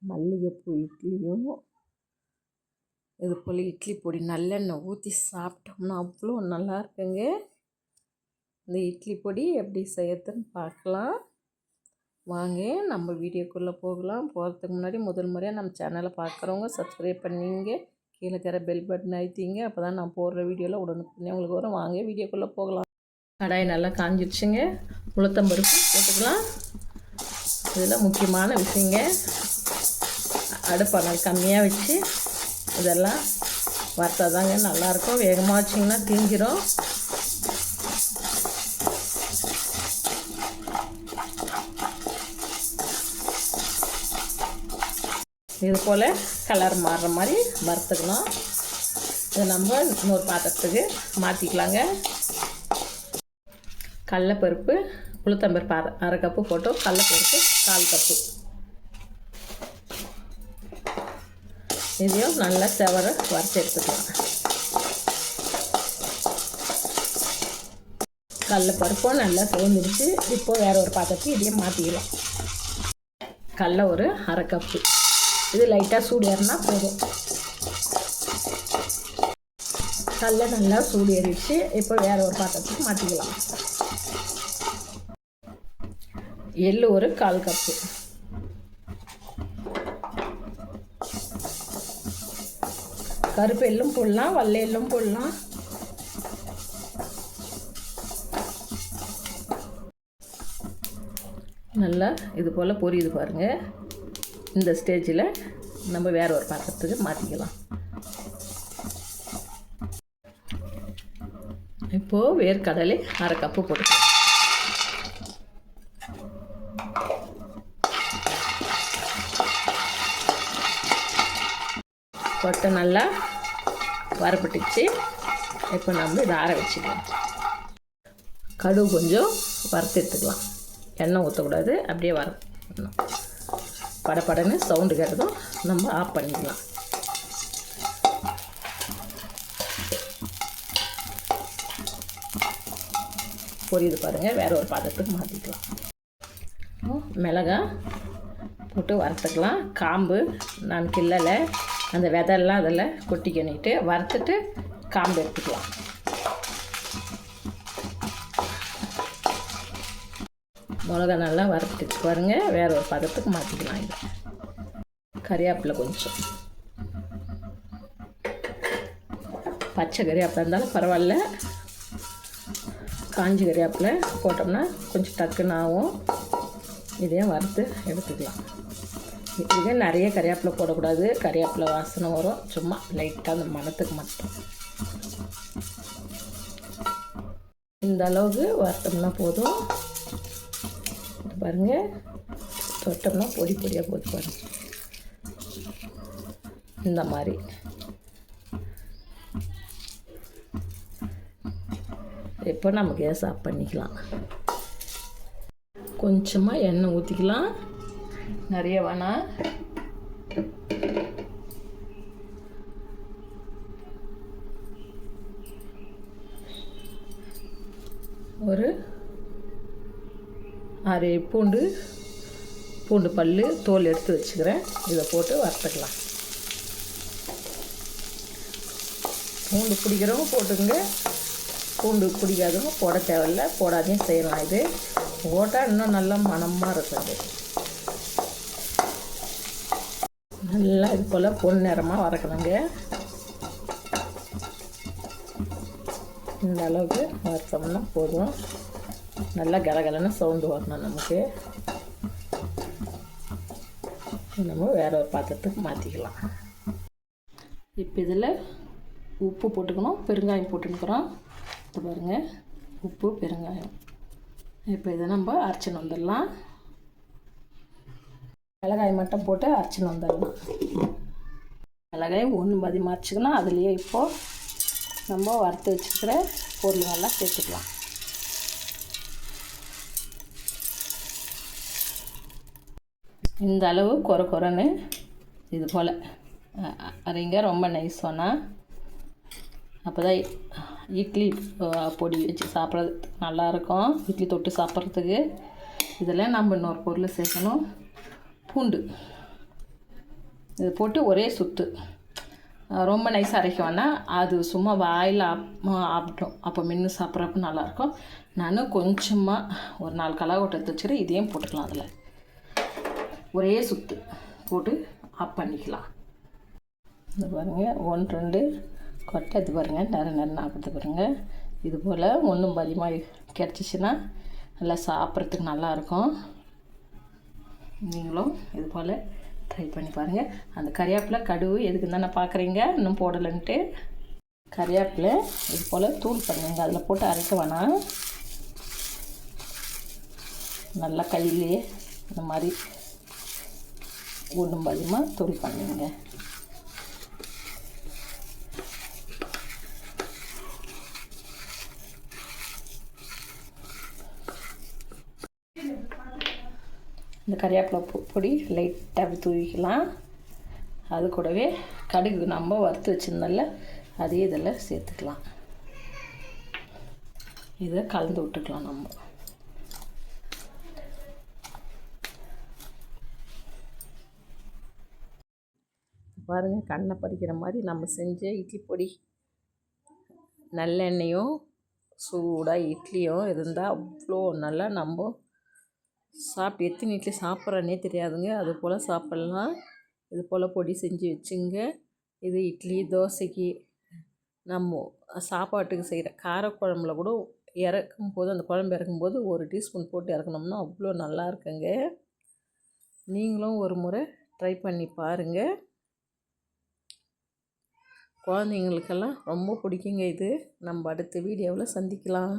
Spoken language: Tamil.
மல்லிகைப்பூ இட்லியும் இது போல் இட்லி பொடி நல்லெண்ணெய் ஊற்றி சாப்பிட்டோம்னா அவ்வளோ நல்லா இருக்குங்க. இந்த இட்லி பொடி எப்படி செய்யறதுன்னு பார்க்கலாம் வாங்க. நம்ம வீடியோக்குள்ளே போகலாம். போகிறதுக்கு முன்னாடி முதல் முறையாக நம்ம சேனலை பார்க்குறவங்க சப்ஸ்கிரைப் பண்ணிங்க, கீழே இருக்கிற பெல் பட்டன் அழுத்திங்க. அப்போ தான் நான் போடுற வீடியோவில் உடனுக்குடனே உங்களுக்கு வரும். வாங்க வீடியோக்குள்ளே போகலாம். கடாய் நல்லா காஞ்சிடுச்சுங்க. உளுத்தம்பருப்பு போட்டுக்கலாம். இதில் முக்கியமான விஷயங்க, அடுப்பை கம்மியாக வச்சு இதெல்லாம் வறுத்தா தாங்க நல்லாயிருக்கும். வேகமாக வச்சிங்கன்னா தீஞ்சிரும். இது போல் கலர் மாறுற மாதிரி வறுத்துக்கணும். இதை நம்ம இன்னொரு பாத்திரத்துக்கு மாற்றிக்கலாங்க. கடலைப்பருப்பு உளுத்தம்பருப்பு அரை கப்பு போட்டோம், கடலைப்பருப்பு 1/4 கப்பு. இதையும் நல்லா செவர வறுத்து எடுத்துக்கலாம். கடலைப்பருப்பும் நல்லா சிவந்துடுச்சு. இப்போது வேறு ஒரு பாத்திரத்துக்கு இதையும் மாற்றிக்கலாம். கடலை ஒரு அரை கப்பு. இது லைட்டாக சூடு ஏறினா போதும். கடலை நல்லா சூடு ஏறிடுச்சு. இப்போ வேறு ஒரு பாத்திரத்துக்கு மாற்றிக்கலாம். எள்ளு ஒரு 1/4 கப்பு. கருப்பு எள்ளும் போடலாம், வெள்ளை எள்ளும் போடலாம். நல்லா இது போல் பொரியுது பாருங்கள். இந்த ஸ்டேஜில் நம்ம வேறு ஒரு பாத்திரத்துக்கு மாற்றிக்கலாம். இப்போது வேர்க்கடலை அரை கப்பு போட்டுக்கலாம். கொட்டை நல்லா வறுபட்டுச்சு. இப்போ நம்ம இதை ஆற வச்சுக்கலாம். கடுகு கொஞ்சம் வறுத்து எடுத்துக்கலாம். எண்ணெய் ஊற்றக்கூடாது, அப்படியே வறுக்கணும். படப்படன்னு சவுண்டு கேட்டதும் நம்ம ஆஃப் பண்ணிக்கலாம். பொரியுது பாருங்கள். வேறு ஒரு பாத்திரத்துக்கு மாற்றிக்கலாம். மிளகாய் போட்டு வறுத்துக்கலாம். காம்பு நான் கிள்ளலை, அந்த விதெல்லாம் அதில் கொட்டிக்கணிட்டு வறுத்துட்டு காம்பு எடுத்துக்கலாம். மிளகா நல்லா வறுத்துட்டு பாருங்கள். வேறு ஒரு பதத்துக்கு மாற்றிக்கலாம். இது கறிவேப்பிலை கொஞ்சம், பச்சை கறிவேப்பிலை இருந்தாலும் பரவாயில்ல, காஞ்சி கறிவேப்பிலை போட்டோம்னா கொஞ்சம் டக்குன்னு ஆகும். இதையும் வறுத்து எடுத்துக்கலாம். இதே நிறைய கறிவேப்பிலை போடக்கூடாது, கறிவேப்பிலை வாசனை வரும். சும்மா லைட்டாக அந்த மணத்துக்கு மட்டும். இந்த அளவுக்கு வறுத்தோம்னா போதும். பாருங்கள், தொட்டோம்னா பொடி பொடியாக போட்டு பாருங்கள். இந்த மாதிரி இப்போ நம்ம கேஸ் ஆஃப் பண்ணிக்கலாம். கொஞ்சமாக எண்ணெய் ஊற்றிக்கலாம், நிறைய வேணாம். ஒரு 6 பூண்டு பல் தோல் எடுத்து வச்சுக்கிறேன். இதை போட்டு வறுத்துக்கலாம். பூண்டு பிடிக்கிறவங்க போட்டுங்க, பூண்டு பிடிக்காதவங்க போட தேவையில்லை, போடாதையும் செய்யலாம். இது போட்டால் இன்னும் நல்லா மணமாக இருக்குது. நல்லா இது போல் பொன் நிறமாக வறுக்கணுங்க. இந்த அளவுக்கு வறுத்தோம்னா போதும். நல்லா கலகலன்னு சவுண்டு வரணும் நமக்கு. நம்ம வேறு ஒரு பாத்திரத்துக்கு மாற்றிக்கலாம். இப்போ இதில் உப்பு போட்டுக்கணும், பெருங்காயம் போட்டுக்கிறோம். இது பாருங்கள், உப்பு பெருங்காயம். இப்போ இதை நம்ம அரைச்சின்னு வந்துடலாம். மிளகாய் மட்டும் போட்டு அரைச்சின்னு வந்துடலாம். மிளகாய் ஒன்று மதியமாக அரைச்சிக்கணும். அதுலேயே இப்போது நம்ம வறுத்து வச்சுக்கிற பொருளெல்லாம் சேர்த்துக்கலாம். இந்த அளவு கொரன்னு இது போல் அரைங்க. ரொம்ப நைஸ் சொன்னால் அப்போ தான் இட்லி பொடி வச்சு சாப்பிட்றதுக்கு நல்லாயிருக்கும். இட்லி தொட்டு சாப்பிட்றதுக்கு. இதில் நம்ம இன்னொரு பொருள் சேர்க்கணும். பூண்டு இது போட்டு ஒரே சுற்று, ரொம்ப நைஸாக அரைக்க வேணாம். அது சும்மா வாயில் ஆப்பிட்டோம், அப்போ மென்று சாப்பிட்றப்ப நல்லாயிருக்கும். நான் கொஞ்சமாக ஒரு 4 கலாக்கொட்டை எடுத்து வச்சுட்டு இதையும் போட்டுக்கலாம். அதில் ஒரே சுற்று போட்டு ஆஃப் பண்ணிக்கலாம். இது பாருங்கள், 1 2 கொட்டை இது பாருங்கள், நேரம் ஆப்பிட்டு பாருங்கள். இது போல் ஒன்றும் பதிமாக கிடச்சிச்சின்னா நல்லா சாப்பிட்றதுக்கு நல்லாயிருக்கும். நீங்களும் இது போல் ட்ரை பண்ணி பாருங்கள். அந்த கறிவேப்பிலை கடுகு எதுக்கு தானே பார்க்குறீங்க, இன்னும் போடலைன்ட்டு. கறிவேப்பிலை இது போல் தூள் பண்ணுங்க, அதில் போட்டு அரைக்க வேணாம். நல்லா கையிலே இந்த மாதிரி ஒன்றும் பதிமாக தூள் பண்ணுங்க. இந்த கறிவேப்பிலை பொடி லைட்டாக அப்படி தூவிக்கலாம். அது கூடவே கடுகு நம்ம வறுத்து வச்சுருந்தோம்ல, அதே இதில் சேர்த்துக்கலாம். இதை கலந்து விட்டுக்கலாம். நம்ம பாருங்கள், கண்ணை பறிக்கிற மாதிரி நம்ம செஞ்ச இட்லி பொடி. நல்லெண்ணெயும் சூடாக இட்லியும் இருந்தால் அவ்வளோ நல்லா நம்ம சாப்பிட்டு எத்தனை இட்லி சாப்பிட்றனே தெரியாதுங்க. அது போல் சாப்பிட்லாம். இது போல் பொடி செஞ்சு வச்சுங்க. இது இட்லி தோசைக்கு நம்ம சாப்பாட்டுக்கு செய்கிற காரக்குழம்புல கூட இறக்கும்போது, அந்த குழம்பு இறக்கும்போது 1 டீஸ்பூன் போட்டு இறக்கணும்னா அவ்வளோ நல்லா இருக்குங்க. நீங்களும் ஒரு முறை ட்ரை பண்ணி பாருங்கள். குழந்தைங்களுக்கெல்லாம் ரொம்ப பிடிக்குங்க இது. நம்ம அடுத்த வீடியோவில் சந்திக்கலாம்.